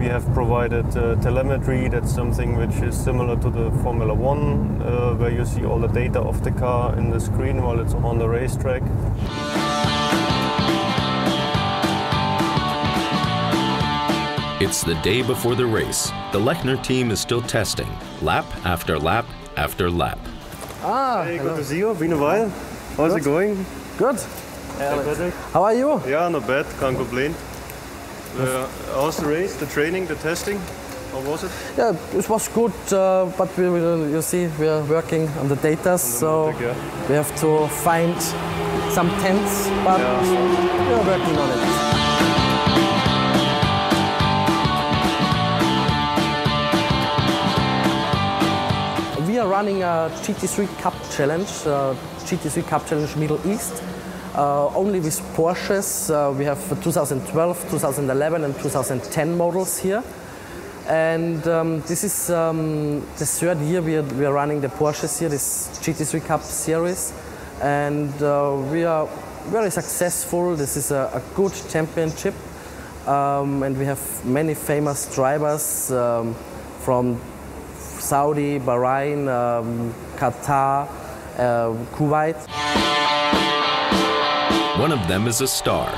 we have provided telemetry. That's something which is similar to the Formula One, where you see all the data of the car in the screen while it's on the racetrack. It's the day before the race. The Lechner team is still testing, lap after lap after lap. Hey, good to see you. Been a while. How's it going? Good. How are you? Yeah, not bad. Can't complain. How's the race, the training, the testing? How was it? Yeah, it was good, but you see, we are working on the data, so we have to find some tents, but we are working on it. We are running a GT3 Cup Challenge, GT3 Cup Challenge Middle East, only with Porsches. We have 2012, 2011 and 2010 models here. And this is the third year we are running the Porsches here, this GT3 Cup series. And we are very successful. This is a good championship. And we have many famous drivers from Saudi, Bahrain, Qatar, Kuwait. One of them is a star,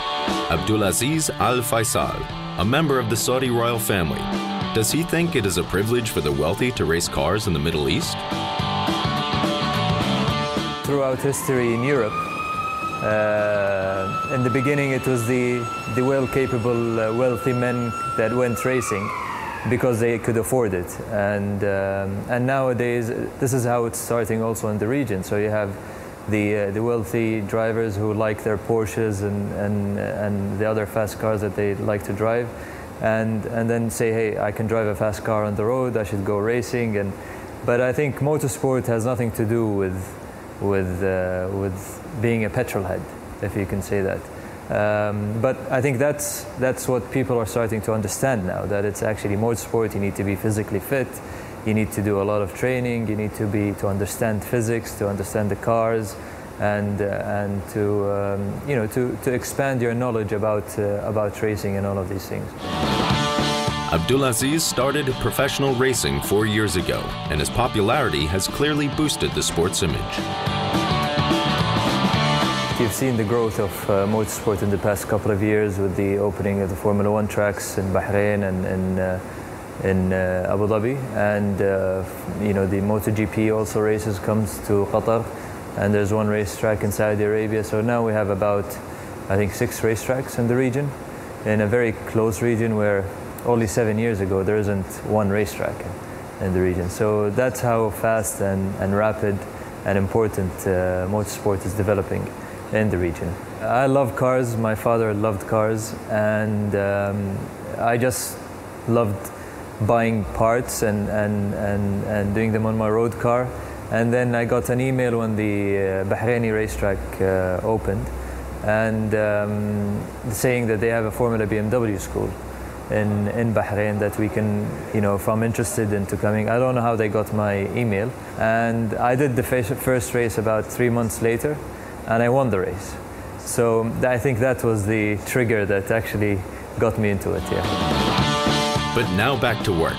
Abdulaziz Al Faisal, a member of the Saudi royal family. Does he think it is a privilege for the wealthy to race cars in the Middle East? Throughout history in Europe, in the beginning it was the well-capable, wealthy men that went racing because they could afford it. And nowadays, this is how it's starting also in the region. So you have the wealthy drivers who like their Porsches and the other fast cars that they like to drive, and then say, hey, I can drive a fast car on the road, I should go racing. But I think motorsport has nothing to do with being a petrol head, if you can say that. But I think that's what people are starting to understand now, that it's actually motorsport. You need to be physically fit, you need to do a lot of training, you need to understand physics, to understand the cars, and to expand your knowledge about racing and all of these things. Abdulaziz started professional racing 4 years ago, and his popularity has clearly boosted the sport's image. You've seen the growth of motorsport in the past couple of years with the opening of the Formula One tracks in Bahrain and in Abu Dhabi, and the MotoGP also races comes to Qatar, and there's one racetrack in Saudi Arabia. So now we have about, I think, 6 racetracks in the region, in a very close region where only 7 years ago there isn't one racetrack in the region. So that's how fast and rapid and important motorsport is developing in the region. I love cars, my father loved cars, and I just loved buying parts and doing them on my road car. And then I got an email when the Bahraini racetrack opened, and saying that they have a Formula BMW school in Bahrain that we can, if I'm interested into coming. I don't know how they got my email, and I did the first race about 3 months later, and I won the race. So I think that was the trigger that actually got me into it, yeah. But now back to work.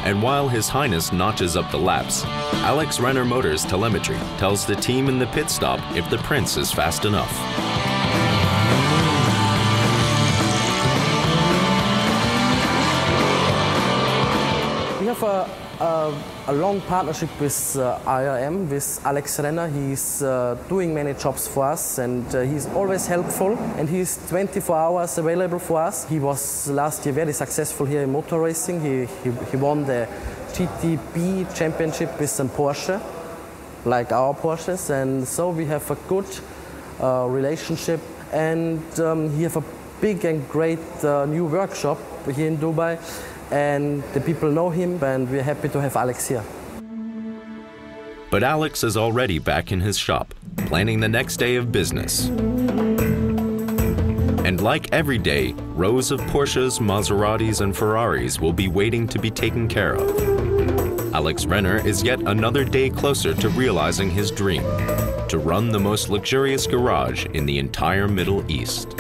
And while His Highness notches up the laps, ARMotors telemetry tells the team in the pit stop if the Prince is fast enough. We have a long partnership with ARM, with Alex Renner. He's doing many jobs for us, and he's always helpful, and he's 24 hours available for us. He was last year very successful here in motor racing. He won the GTB championship with some Porsche, like our Porsches, and so we have a good relationship. And he have a big and great new workshop here in Dubai, and the people know him, and we're happy to have Alex here. But Alex is already back in his shop, planning the next day of business. And like every day, rows of Porsches, Maseratis, and Ferraris will be waiting to be taken care of. Alex Renner is yet another day closer to realizing his dream, to run the most luxurious garage in the entire Middle East.